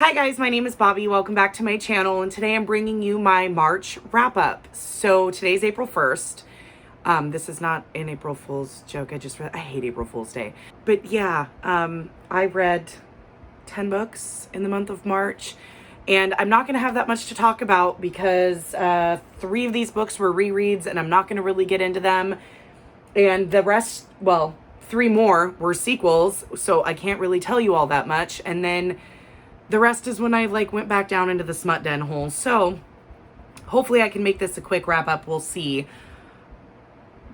Hi guys, my name is Bobby. Welcome back to my channel, and today I'm bringing you my March wrap-up. So today's April 1st. This is not an April Fool's joke. I hate April Fool's Day. But yeah, I read 10 books in the month of March, and I'm not going to have that much to talk about because 3 of these books were rereads, and I'm not going to really get into them. And the rest, well, 3 more were sequels, so I can't really tell you all that much. And then the rest is when I went back down into the smut den hole. So hopefully I can make this a quick wrap up. We'll see.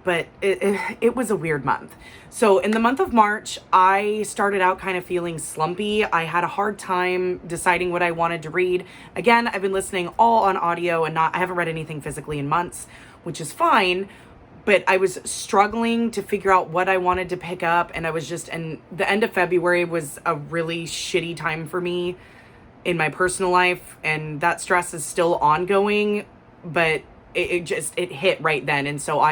But it was a weird month. So in the month of March, I started out kind of feeling slumpy. I had a hard time deciding what I wanted to read. Again, I've been listening all on audio and I haven't read anything physically in months, which is fine. But I was struggling to figure out what I wanted to pick up. And the end of February was a really shitty time for me in my personal life. And that stress is still ongoing, but it hit right then. And so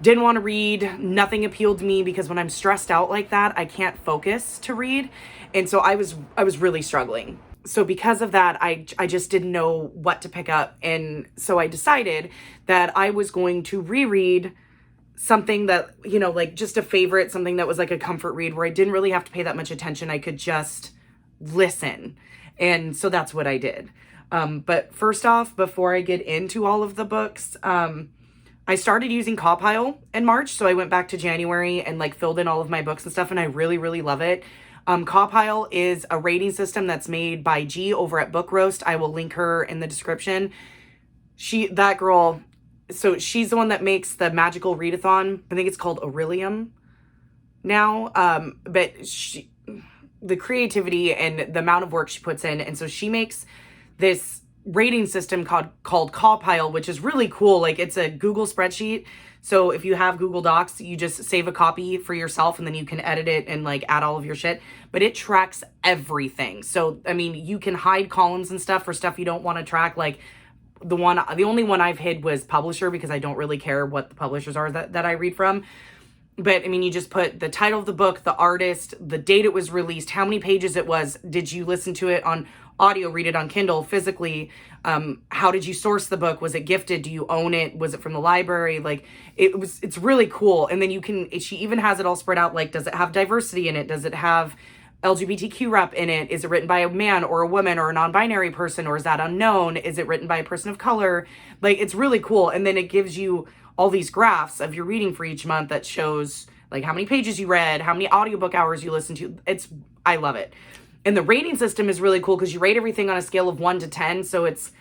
didn't want to read. Nothing appealed to me because when I'm stressed out like that, I can't focus to read. And so I was really struggling. So because of that, I just didn't know what to pick up. And so I decided that I was going to reread something that, just a favorite, something that was like a comfort read where I didn't really have to pay that much attention. I could just listen. And so that's what I did. But first off, before I get into all of the books, I started using Cawpile in March. So I went back to January and filled in all of my books and stuff. And I really, really love it. Cawpile is a rating system that's made by G over at Book Roast. I will link her in the description. That girl, so she's the one that makes the magical readathon. I think it's called Aurelium now. But the creativity and the amount of work she puts in. And so she makes this rating system called Cawpile, which is really cool. It's a Google spreadsheet. So if you have Google Docs, you just save a copy for yourself and then you can edit it and add all of your shit. But it tracks everything. So, you can hide columns and stuff for stuff you don't want to track. The only one I've hid was publisher because I don't really care what the publishers are that I read from. But you just put the title of the book, the artist, the date it was released, how many pages it was. Did you listen to it on audio, read it on Kindle, physically? How did you source the book? Was it gifted? Do you own it? Was it from the library? It's really cool. And then she even has it all spread out. Does it have diversity in it? Does it have LGBTQ rep in it? Is it written by a man or a woman or a non-binary person, or is that unknown? Is it written by a person of color? It's really cool. And then it gives you all these graphs of your reading for each month that shows how many pages you read, how many audiobook hours you listened to. I love it. And the rating system is really cool because you rate everything on a scale of 1 to 10. So it's,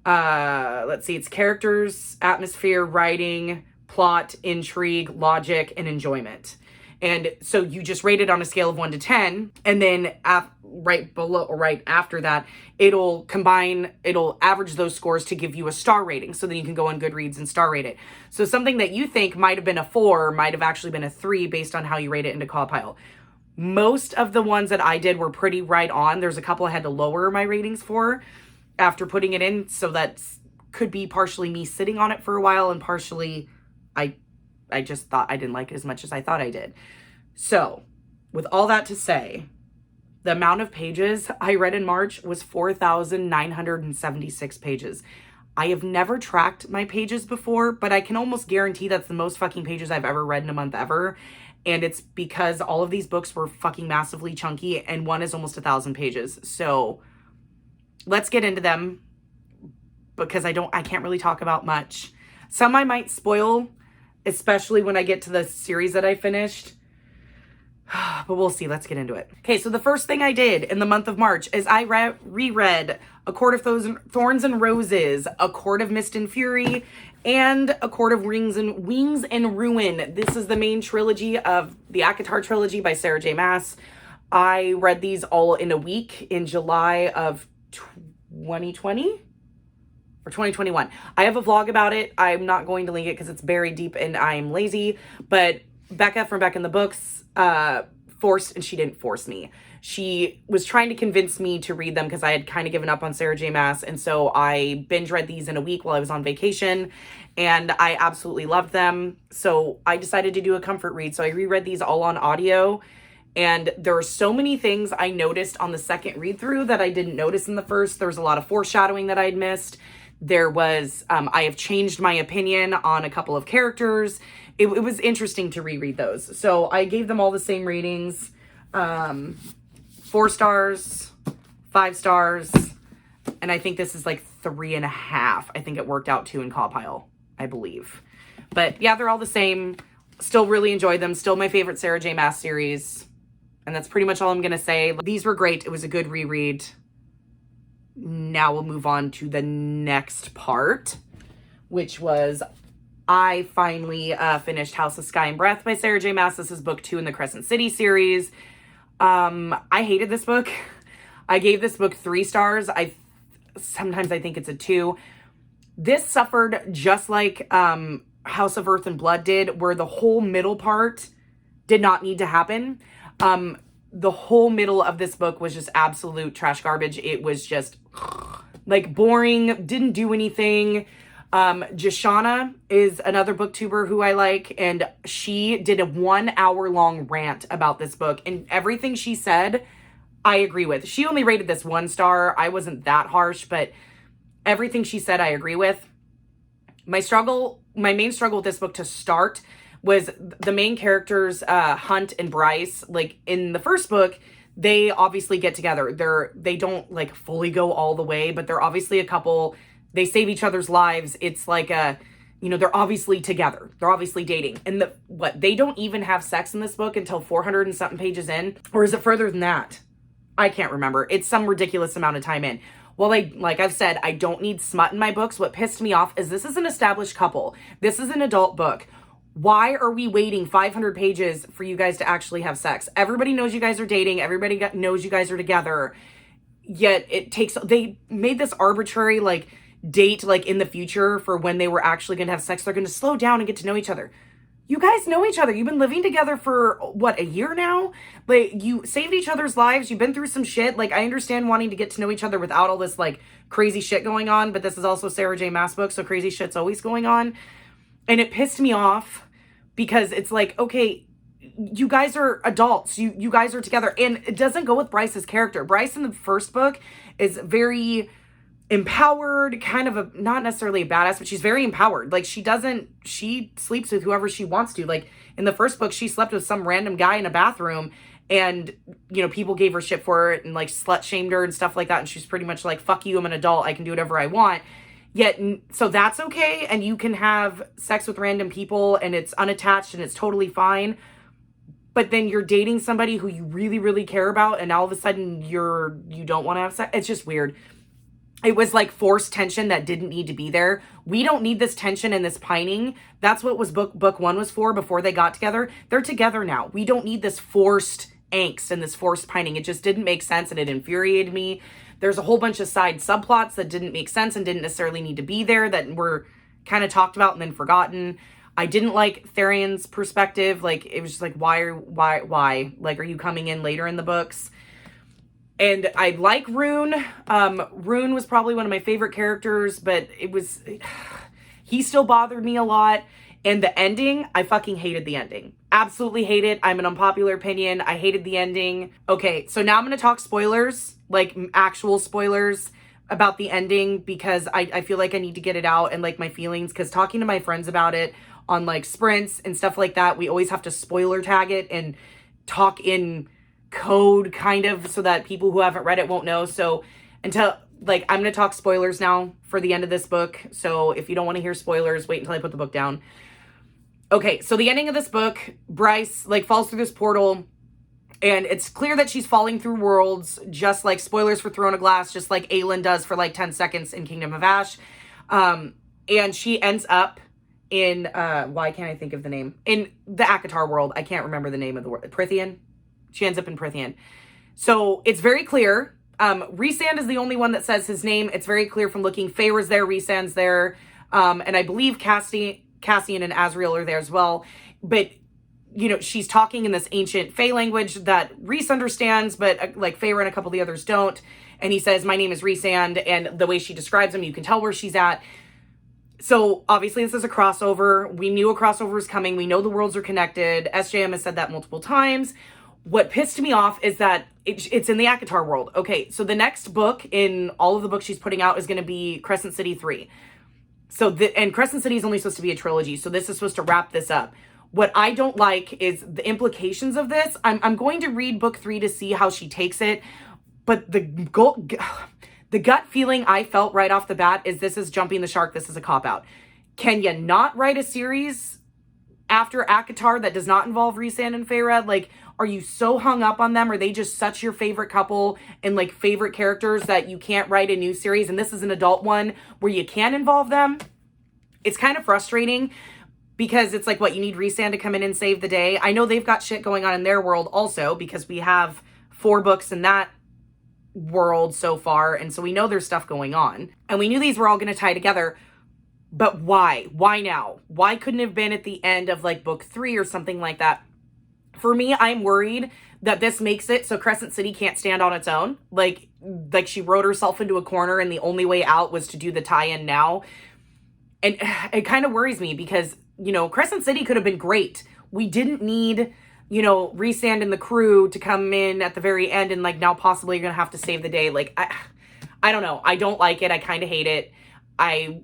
it's characters, atmosphere, writing, plot, intrigue, logic, and enjoyment. And so you just rate it on a scale of 1 to 10. And then right below or right after that, it'll average those scores to give you a star rating. So then you can go on Goodreads and star rate it. So something that you think might have been a 4 might have actually been a 3 based on how you rate it into Cawpile. Most of the ones that I did were pretty right on. There's a couple I had to lower my ratings for after putting it in. So that could be partially me sitting on it for a while and partially I just thought I didn't like it as much as I thought I did. So with all that to say, the amount of pages I read in March was 4,976 pages. I have never tracked my pages before, but I can almost guarantee that's the most fucking pages I've ever read in a month ever. And it's because all of these books were fucking massively chunky and one is almost 1,000 pages. So let's get into them because I can't really talk about much. Some I might spoil, especially when I get to the series that I finished. But we'll see. Let's get into it. Okay, so the first thing I did in the month of March is I reread A Court of Thorns and Roses, A Court of Mist and Fury, and A Court of Wings and Ruin. This is the main trilogy of the Acotar Trilogy by Sarah J. Maas. I read these all in a week in July of 2020 or 2021. I have a vlog about it. I'm not going to link it because it's buried deep and I'm lazy. But Becca from Back in the Books she didn't force me. She was trying to convince me to read them because I had kind of given up on Sarah J. Maas. And so I binge read these in a week while I was on vacation and I absolutely loved them. So I decided to do a comfort read. So I reread these all on audio And there are so many things I noticed on the second read through that I didn't notice in the first. There was a lot of foreshadowing that I'd missed. There was, I have changed my opinion on a couple of characters. It was interesting to reread those. So I gave them all the same ratings. 4 stars, 5 stars, and I think this is like 3.5. I think it worked out to in Caw Pile, I believe. But yeah, they're all the same. Still really enjoyed them. Still my favorite Sarah J. Maas series. And that's pretty much all I'm going to say. These were great. It was a good reread. Now we'll move on to the next part, which was I finally finished House of Sky and Breath by Sarah J. Maas. This is book 2 in the Crescent City series. I hated this book. I gave this book 3 stars. Sometimes I think it's a 2. This suffered just like House of Earth and Blood did, where the whole middle part did not need to happen. The whole middle of this book was just absolute trash garbage. It was just like boring, didn't do anything. Jashana is another booktuber who I like, and she did a 1 hour long rant about this book, and everything she said, I agree with. She only rated this 1 star. I wasn't that harsh, but everything she said, I agree with. My main struggle with this book to start was the main characters, Hunt and Bryce. Like in the first book, they obviously get together. They don't like fully go all the way, but they're obviously a couple. They save each other's lives. It's like they're obviously together. They're obviously dating. And they don't even have sex in this book until 400 and something pages in, or is it further than that? I can't remember. It's some ridiculous amount of time in. Well, like I've said, I don't need smut in my books. What pissed me off is this is an established couple. This is an adult book. Why are we waiting 500 pages for you guys to actually have sex? Everybody knows you guys are dating. Everybody knows you guys are together. Yet they made this arbitrary date in the future for when they were actually going to have sex. They're going to slow down and get to know each other. You guys know each other. You've been living together for a year now? You saved each other's lives. You've been through some shit. I understand wanting to get to know each other without all this crazy shit going on, but this is also Sarah J. Maas book, so crazy shit's always going on. And it pissed me off because it's okay, you guys are adults. You guys are together. And it doesn't go with Bryce's character. Bryce in the first book is very empowered, kind of not necessarily a badass, but she's very empowered. She sleeps with whoever she wants to. In the first book, she slept with some random guy in a bathroom, and people gave her shit for it and slut shamed her and stuff like that. And she's pretty much fuck you, I'm an adult, I can do whatever I want. Yet, so that's okay, and you can have sex with random people, and it's unattached, and it's totally fine. But then you're dating somebody who you really, really care about, and all of a sudden you don't want to have sex. It's just weird. It was forced tension that didn't need to be there. We don't need this tension and this pining. That's what was book 1 was for before they got together. They're together now. We don't need this forced angst and this forced pining. It just didn't make sense, and it infuriated me. There's a whole bunch of side subplots that didn't make sense and didn't necessarily need to be there, that were kind of talked about and then forgotten. I didn't like Therion's perspective. It was just why? Are you coming in later in the books? And I like Rune. Rune was probably one of my favorite characters, but he still bothered me a lot. And the ending, I fucking hated the ending. Absolutely hate it. I'm an unpopular opinion. I hated the ending. Okay, so now I'm going to talk spoilers, actual spoilers about the ending, because I feel like I need to get it out and my feelings, because talking to my friends about it on sprints and stuff like that, we always have to spoiler tag it and talk in code kind of so that people who haven't read it won't know. So I'm going to talk spoilers now for the end of this book. So if you don't want to hear spoilers, wait until I put the book down. Okay, so the ending of this book, Bryce falls through this portal, and it's clear that she's falling through worlds, just spoilers for Throne of Glass, just like Aelin does for 10 seconds in Kingdom of Ash. And she ends up in, why can't I think of the name? In the Acotar world. I can't remember the name of the world. Prythian? She ends up in Prythian. So it's very clear. Rhysand is the only one that says his name. It's very clear from looking. Feyre's there, Rhysand's there. And I believe Cassian and Azriel are there as well. But, she's talking in this ancient Fey language that Rhys understands, but Feyre and a couple of the others don't. And he says, my name is Rhysand. And the way she describes him, you can tell where she's at. So obviously this is a crossover. We knew a crossover was coming. We know the worlds are connected. SJM has said that multiple times. What pissed me off is that it's in the Acotar world. Okay, so the next book in all of the books she's putting out is going to be Crescent City 3. So, and Crescent City is only supposed to be a trilogy, so this is supposed to wrap this up. What I don't like is the implications of this. I'm going to read book 3 to see how she takes it, but the gut feeling I felt right off the bat is this is jumping the shark, this is a cop-out. Can you not write a series after Acotar that does not involve Rhysand and Feyre? Like, are you so hung up on them? Are they just such your favorite couple and like favorite characters that you can't write a new series? And this is an adult one where you can involve them. It's kind of frustrating because it's like, what, you need Rhysand to come in and save the day? I know they've got shit going on in their world also because we have 4 books in that world so far. And so we know there's stuff going on. And we knew these were all going to tie together. But why? Why now? Why couldn't it have been at the end of like book 3 or something like that? For me, I'm worried that this makes it so Crescent City can't stand on its own. Like she wrote herself into a corner and the only way out was to do the tie-in now. And it kind of worries me because, you know, Crescent City could have been great. We didn't need, you know, Rhysand and the crew to come in at the very end and like now possibly you're going to have to save the day. Like, I don't know. I don't like it. I kind of hate it. I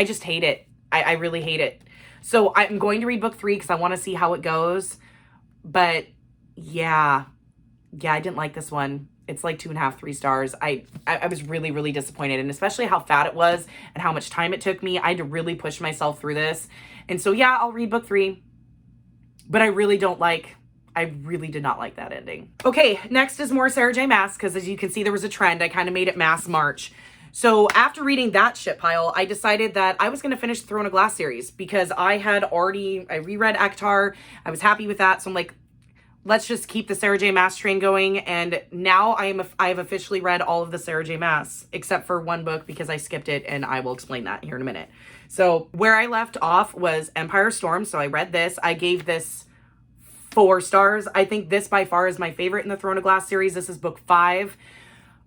just hate it. I really hate it. So I'm going to read book 3 because I want to see how it goes. But yeah, I didn't like this one. It's like 2.5, 3 stars. I was really, really disappointed, and especially how fat it was and how much time it took me. I had to really push myself through this. And so yeah, I'll read book 3, but I really did not like that ending. Okay, next is more Sarah J. Maas, because as you can see, there was a trend. I kind of made it Maas March. So after reading that shit pile, I decided that I was going to finish the Throne of Glass series because I reread Acotar. I was happy with that. So I'm like, let's just keep the Sarah J. Maas train going. And now I have officially read all of the Sarah J. Maas except for one book because I skipped it, and I will explain that here in a minute. So where I left off was Empire Storm. So I read this. I gave this 4 stars. I think this by far is my favorite in the Throne of Glass series. This is book 5.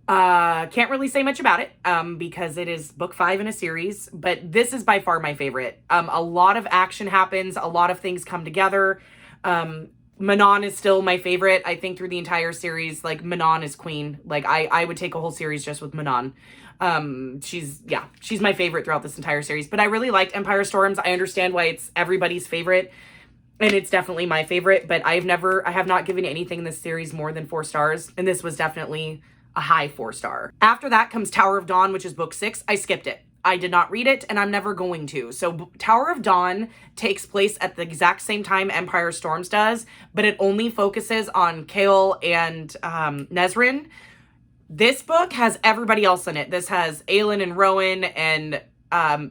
Can't really say much about it, because it is book 5 in a series, but this is by far my favorite. A lot of action happens. A lot of things come together. Manon is still my favorite. I think through the entire series, like Manon is queen. Like I would take a whole series just with Manon. She's my favorite throughout this entire series, but I really liked Empire Storms. I understand why it's everybody's favorite. And it's definitely my favorite, but I have not given anything in this series more than 4 stars. And this was definitely a high 4 star. After that comes Tower of Dawn, which is book 6. I skipped it. I did not read it, and I'm never going to. So Tower of Dawn takes place at the exact same time Empire Storms does, but it only focuses on Chaol and Nesryn. This book has everybody else in it. This has Aelin and Rowan, and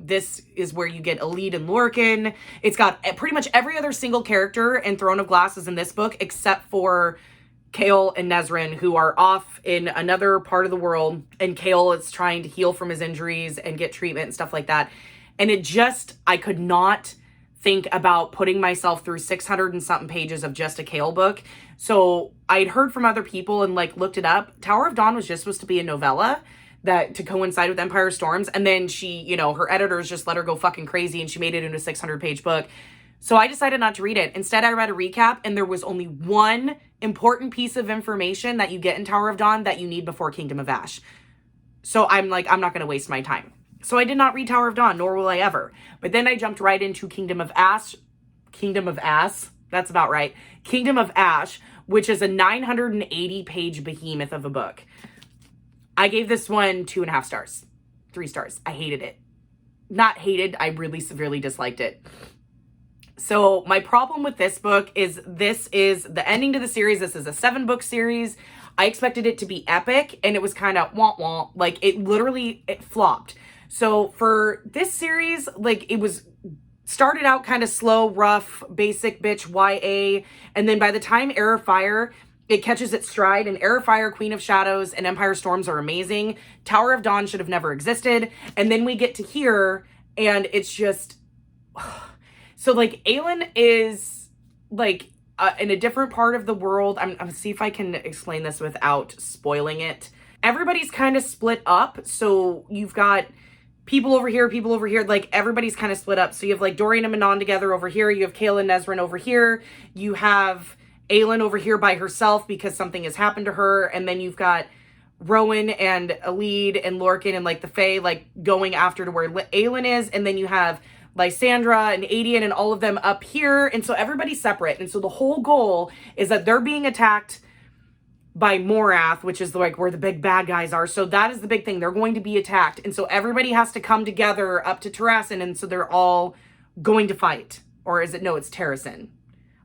this is where you get Elide and Lorcan. It's got pretty much every other single character in Throne of Glass is in this book, except for Chaol and Nesryn, who are off in another part of the world, and Chaol is trying to heal from his injuries and get treatment and stuff like that. And I could not think about putting myself through 600 and something pages of just a Chaol book. So I'd heard from other people and like looked it up. Tower of Dawn was just supposed to be a novella that to coincide with Empire Storms. And then she, you know, her editors just let her go fucking crazy and she made it into a 600-page book. So I decided not to read it. Instead, I read a recap, and there was only one important piece of information that you get in Tower of Dawn that you need before Kingdom of Ash. So I'm like, I'm not going to waste my time. So I did not read Tower of Dawn, nor will I ever. But then I jumped right into Kingdom of Ash, that's about right. Kingdom of Ash, which is a 980-page behemoth of a book. I gave this one 2.5 stars, 3 stars. I hated it. Not hated, I really severely disliked it. So my problem with this book is this is the ending to the series. This is a 7-book series. I expected it to be epic, and it was kind of wah-wah. Like, it flopped. So for this series, like, it was started out kind of slow, rough, basic bitch YA. And then by the time Heir of Fire, it catches its stride, and Heir of Fire, Queen of Shadows, and Empire Storms are amazing. Tower of Dawn should have never existed. And then we get to here, and it's just... So, like, Aelin is, like, in a different part of the world. I'm gonna see if I can explain this without spoiling it. Everybody's kind of split up. So, you've got people over here. Like, everybody's kind of split up. So, you have, like, Dorian and Manon together over here. You have Chaol and Nesryn over here. You have Aelin over here by herself because something has happened to her. And then you've got Rowan and Elide and Lorcan and like the Fae like going after to where Aelin is. And then you have Lysandra and Adian and all of them up here. And so everybody's separate. And so the whole goal is that they're being attacked by Morath, which is like where the big bad guys are. So that is the big thing. They're going to be attacked. And so everybody has to come together up to Terrasin. And so they're all going to fight. Or is it? No, it's Terrasin.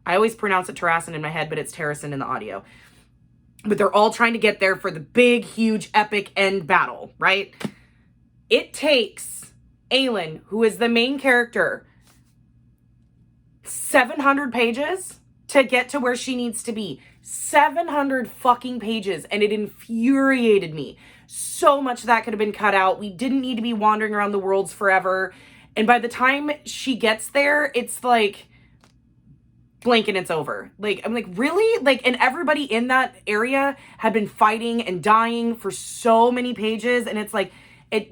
I always pronounce it Terrasin in my head, but it's Terrasin in the audio. But they're all trying to get there for the big, huge, epic end battle, right? It takes Aelin, who is the main character, 700 pages to get to where she needs to be. 700 fucking pages. And it infuriated me. So much that could have been cut out. We didn't need to be wandering around the worlds forever. And by the time she gets there, it's like, blink and it's over. Like, I'm like, really? Like, and everybody in that area had been fighting and dying for so many pages. And it's like,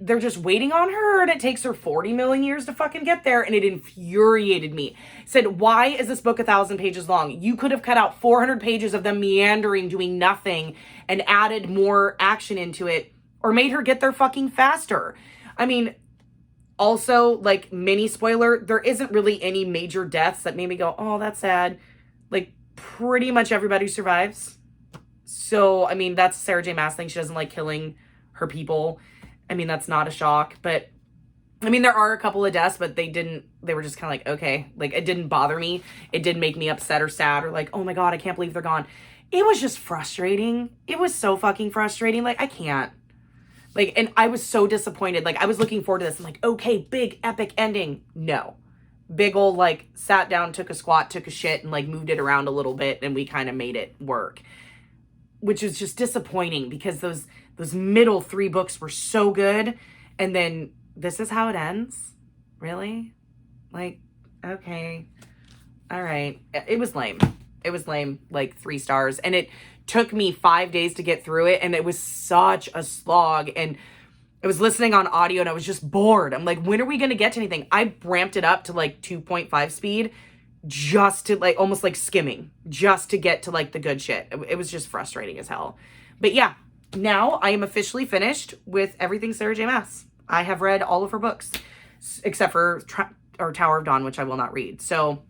they're just waiting on her and it takes her 40 million years to fucking get there. And it infuriated me. Said, why is this book 1,000 pages long? You could have cut out 400 pages of them meandering, doing nothing, and added more action into it, or made her get there fucking faster. I mean, also, like, mini spoiler, there isn't really any major deaths that made me go, oh, that's sad. Like, pretty much everybody survives. So, I mean, that's Sarah J. Maas thing. She doesn't like killing her people. I mean, that's not a shock. But, I mean, there are a couple of deaths, but they were just kind of like, okay. Like, it didn't bother me. It didn't make me upset or sad or like, oh my God, I can't believe they're gone. It was just frustrating. It was so fucking frustrating. Like, I can't. Like, and I was so disappointed. Like, I was looking forward to this. I'm like, okay, big, epic ending. No. Big old, like, sat down, took a squat, took a shit, and, like, moved it around a little bit, and we kind of made it work. Which is just disappointing, because those middle 3 books were so good, and then this is how it ends? Really? Like, okay. All right. It was lame. It was lame, like 3 stars. And it took me 5 days to get through it, and it was such a slog. And I was listening on audio and I was just bored. I'm like, when are we going to get to anything? I ramped it up to like 2.5 speed just to like almost like skimming, just to get to like the good shit. It was just frustrating as hell. But yeah, now I am officially finished with everything Sarah J. Maas. I have read all of her books except for Tower of Dawn, which I will not read. So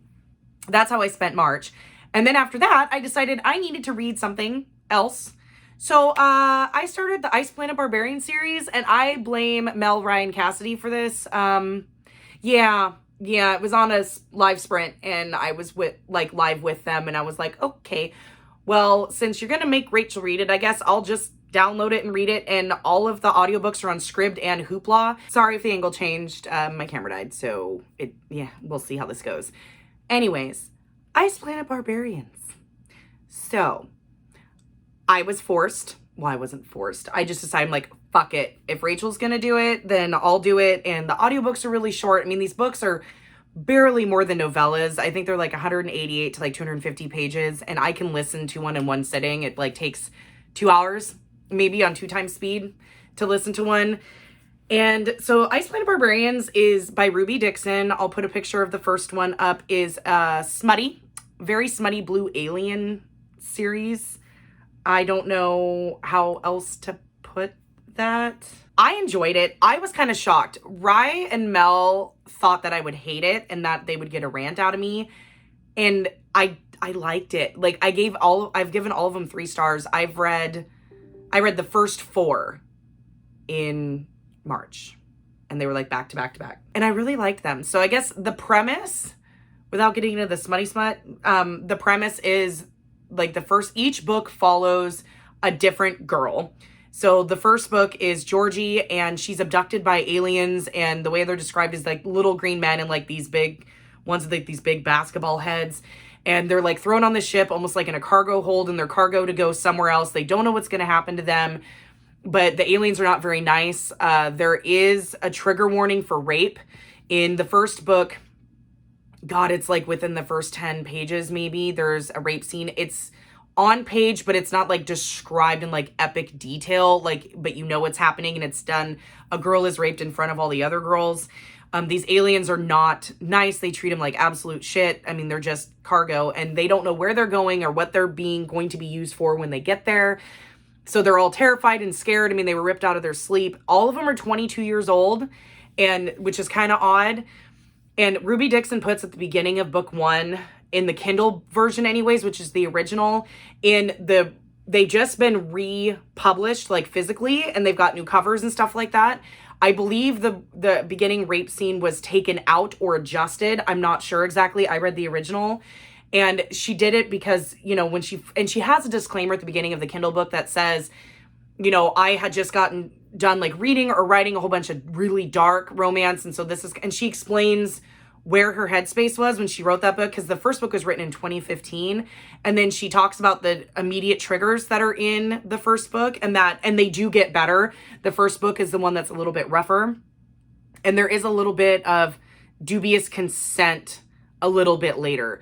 that's how I spent March. And then after that, I decided I needed to read something else. So I started the Ice Planet Barbarian series, and I blame Mel Ryan Cassidy for this. Yeah, it was on a live sprint, and I was live with them, and I was like, okay, well, since you're going to make Rachel read it, I guess I'll just download it and read it. And all of the audiobooks are on Scribd and Hoopla. Sorry if the angle changed. My camera died, so we'll see how this goes. Anyways, Ice Planet Barbarians. So, I was forced. Well, I wasn't forced. I just decided, I'm like, fuck it. If Rachel's gonna do it, then I'll do it. And the audiobooks are really short. I mean, these books are barely more than novellas. I think they're like 188 to like 250 pages. And I can listen to one in one sitting. It like takes 2 hours, maybe on 2 times speed to listen to one. And so Ice Planet Barbarians is by Ruby Dixon. I'll put a picture of the first one up. Is smutty, very smutty blue alien series. I don't know how else to put that. I enjoyed it. I was kind of shocked. Rye and Mel thought that I would hate it and that they would get a rant out of me. And I liked it. Like I've given all of them 3 stars. I read the first 4 in March, and they were like back to back to back, and I really liked them. So I guess the premise, without getting into the smutty smut, the premise is like each book follows a different girl. So the first book is Georgie, and she's abducted by aliens, and the way they're described is like little green men and like these big ones with like these big basketball heads, and they're like thrown on the ship almost like in a cargo hold, and their cargo to go somewhere else. They don't know what's going to happen to them. But the aliens are not very nice. There is a trigger warning for rape in the first book. God, it's like within the first 10 pages, maybe there's a rape scene. It's on page, but it's not like described in like epic detail, like, but you know what's happening, and it's done. A girl is raped in front of all the other girls. These aliens are not nice. They treat them like absolute shit. I mean, they're just cargo, and they don't know where they're going or what they're going to be used for when they get there. So they're all terrified and scared. I mean, they were ripped out of their sleep. All of them are 22 years old, and which is kind of odd. And Ruby Dixon puts at the beginning of book 1, in the Kindle version anyways, which is the original, they've just been republished like physically, and they've got new covers and stuff like that. I believe the beginning rape scene was taken out or adjusted. I'm not sure exactly. I read the original, and she did it because, you know, when she has a disclaimer at the beginning of the Kindle book that says, you know, I had just gotten done like reading or writing a whole bunch of really dark romance. And so and she explains where her headspace was when she wrote that book, because the first book was written in 2015, and then she talks about the immediate triggers that are in the first book, and they do get better. The first book is the one that's a little bit rougher, and there is a little bit of dubious consent a little bit later.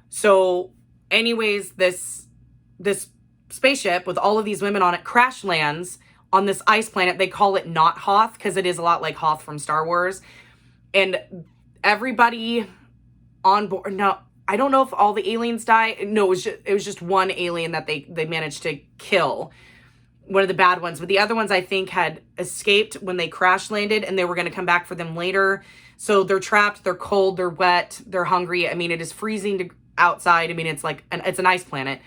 So anyways, this spaceship with all of these women on it crash lands on this ice planet. They call it not Hoth because it is a lot like Hoth from Star Wars, and everybody on board. No, I don't know if all the aliens die. No, it was just one alien that they managed to kill, one of the bad ones. But the other ones, I think, had escaped when they crash landed, and they were going to come back for them later. So they're trapped, they're cold, they're wet, they're hungry. I mean, it is freezing outside. I mean, it's like it's an ice planet.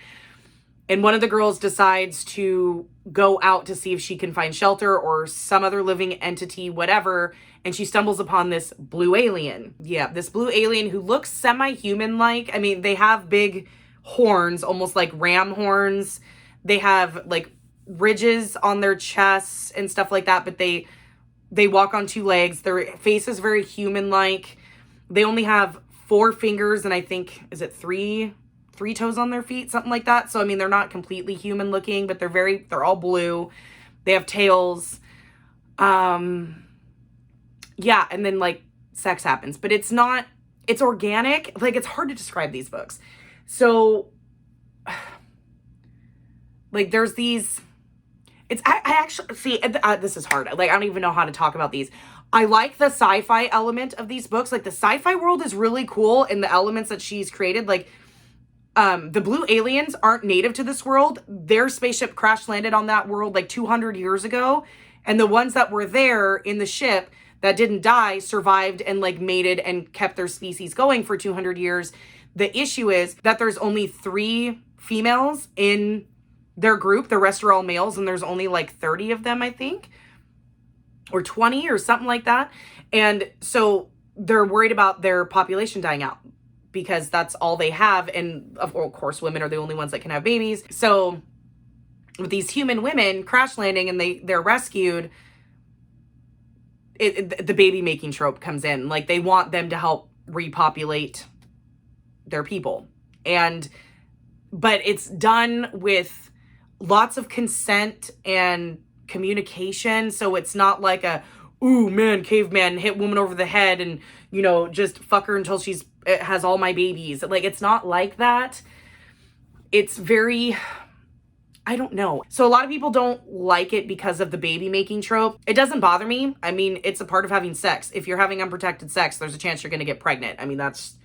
And one of the girls decides to go out to see if she can find shelter or some other living entity, whatever. And she stumbles upon this blue alien. Yeah, this blue alien who looks semi-human-like. I mean, they have big horns, almost like ram horns. They have like ridges on their chests and stuff like that. But they walk on 2 legs. Their face is very human-like. They only have 4 fingers and I think, is it 3 toes on their feet, something like that. So I mean, they're not completely human looking, but they're all blue. They have tails. Yeah, and then like sex happens, but it's organic. Like, it's hard to describe these books. So like there's these, I actually see, this is hard. Like, I don't even know how to talk about these. I like the sci-fi element of these books. Like, the sci-fi world is really cool in the elements that she's created. Like, the blue aliens aren't native to this world. Their spaceship crash landed on that world like 200 years ago. And the ones that were there in the ship that didn't die survived and like mated and kept their species going for 200 years. The issue is that there's only 3 females in their group. The rest are all males, and there's only like 30 of them, I think, or 20 or something like that. And so they're worried about their population dying out, because that's all they have. And of course, women are the only ones that can have babies. So with these human women crash landing and they're rescued, the baby making trope comes in. Like, they want them to help repopulate their people. But it's done with lots of consent and communication. So it's not like ooh, man, caveman hit woman over the head and, you know, just fuck her until it has all my babies. Like, it's not like that. It's very, I don't know. So a lot of people don't like it because of the baby making trope. It doesn't bother me. I mean, it's a part of having sex. If you're having unprotected sex, there's a chance you're going to get pregnant. I mean, that's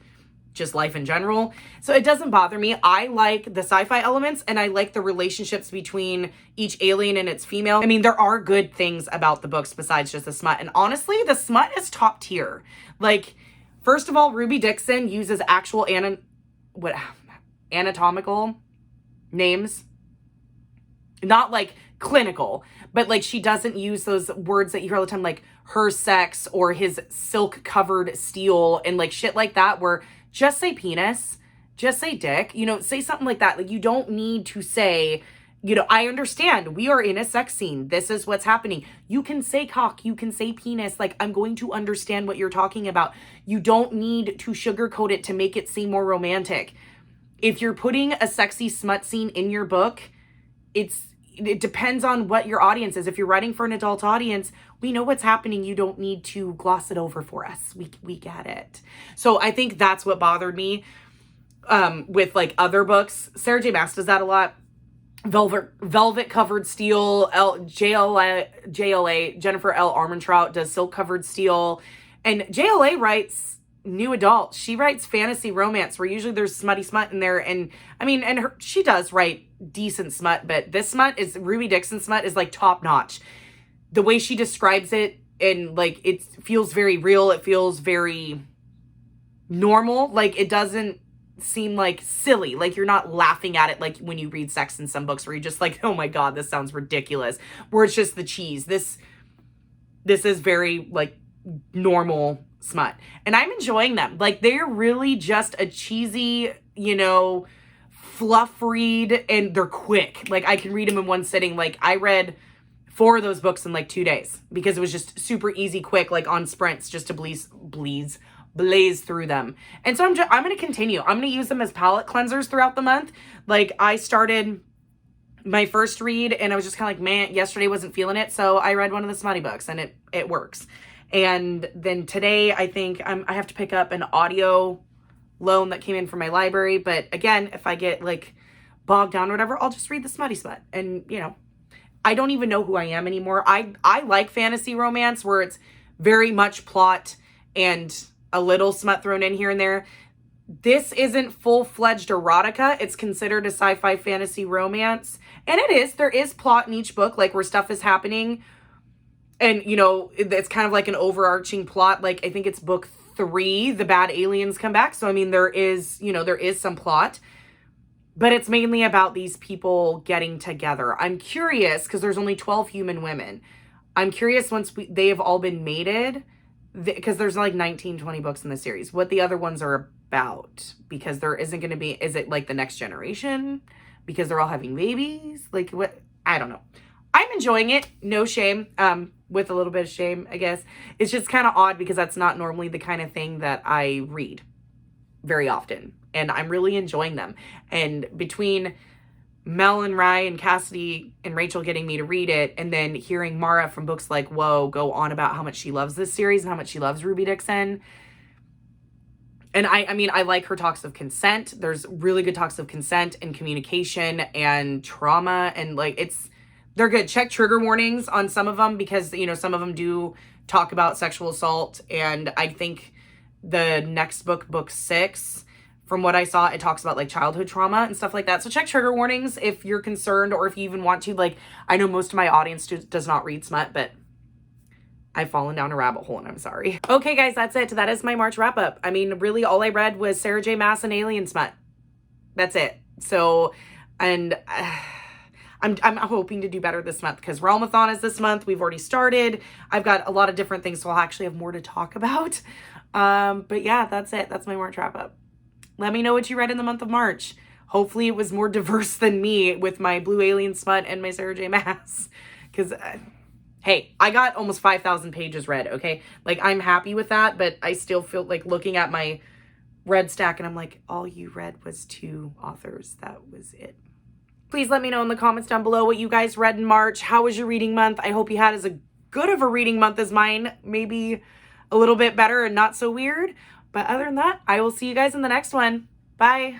just life in general. So it doesn't bother me. I like the sci-fi elements, and I like the relationships between each alien and its female. I mean, there are good things about the books besides just the smut. And honestly, the smut is top tier. Like, first of all, Ruby Dixon uses actual anatomical names. Not like clinical, but like, she doesn't use those words that you hear all the time, like her sex or his silk covered steel and like shit like that, where just say penis, just say dick, you know, say something like that. Like, you don't need to say, you know, I understand we are in a sex scene. This is what's happening. You can say cock, you can say penis. Like, I'm going to understand what you're talking about. You don't need to sugarcoat it to make it seem more romantic. If you're putting a sexy smut scene in your book, it depends on what your audience is. If you're writing for an adult audience, we know what's happening. You don't need to gloss it over for us. We get it. So I think that's what bothered me with like other books. Sarah J. Maas does that a lot. Velvet covered steel. JLA Jennifer L. Armentrout does silk covered steel. And JLA writes new adult. She writes fantasy romance where usually there's smutty smut in there. And I mean, she does write decent smut, but this smut is, Ruby Dixon smut is like top notch. The way she describes it, and like, it feels very real. It feels very normal. Like, it doesn't seem like silly. Like, you're not laughing at it like when you read sex in some books where you're just like, oh my God, this sounds ridiculous. Where it's just the cheese. This is very like normal smut. And I'm enjoying them. Like, they're really just a cheesy, you know, fluff read, and they're quick. Like, I can read them in one sitting. Like, I read 4 of those books in like 2 days because it was just super easy, quick, like on sprints, just to blaze through them. And so I'm going to continue. I'm going to use them as palate cleansers throughout the month. Like, I started my first read and I was just kind of like, man, yesterday wasn't feeling it. So I read one of the smutty books and it works. And then today I think I have to pick up an audio loan that came in from my library. But again, if I get like bogged down or whatever, I'll just read the smutty smut. And you know, I don't even know who I am anymore. I like fantasy romance where it's very much plot and a little smut thrown in here and there. This isn't full-fledged erotica. It's considered a sci-fi fantasy romance. And it is. There is plot in each book, like where stuff is happening. And, you know, it's kind of like an overarching plot. Like, I think it's book 3, the bad aliens come back. So, I mean, there is, you know, there is some plot. But it's mainly about these people getting together. I'm curious, because there's only 12 human women. I'm curious once they have all been mated, because there's like 19, 20 books in the series, what the other ones are about. Because there isn't going to be, is it like the next generation? Because they're all having babies? Like, what? I don't know. I'm enjoying it. No shame. With a little bit of shame, I guess. It's just kind of odd because that's not normally the kind of thing that I read very often. And I'm really enjoying them. And between Mel and Rye and Cassidy and Rachel getting me to read it, and then hearing Mara from Books Like Whoa go on about how much she loves this series and how much she loves Ruby Dixon. And I mean, I like her talks of consent. There's really good talks of consent and communication and trauma. And like, they're good. Check trigger warnings on some of them because, you know, some of them do talk about sexual assault. And I think the next book, book 6, from what I saw, it talks about like childhood trauma and stuff like that. So check trigger warnings if you're concerned or if you even want to. Like, I know most of my audience does not read smut, but I've fallen down a rabbit hole and I'm sorry. Okay, guys, that's it. That is my March wrap up. I mean, really all I read was Sarah J. Maas and Alien smut. That's it. So, and I'm hoping to do better this month because Realmathon is this month. We've already started. I've got a lot of different things, so I'll actually have more to talk about. But yeah, that's it. That's my March wrap up. Let me know what you read in the month of March. Hopefully it was more diverse than me with my Blue Alien smut and my Sarah J. Maas. Because, hey, I got almost 5,000 pages read, okay? Like, I'm happy with that, but I still feel like looking at my read stack and I'm like, all you read was 2 authors. That was it. Please let me know in the comments down below what you guys read in March. How was your reading month? I hope you had as a good of a reading month as mine. Maybe a little bit better and not so weird. But other than that, I will see you guys in the next one. Bye.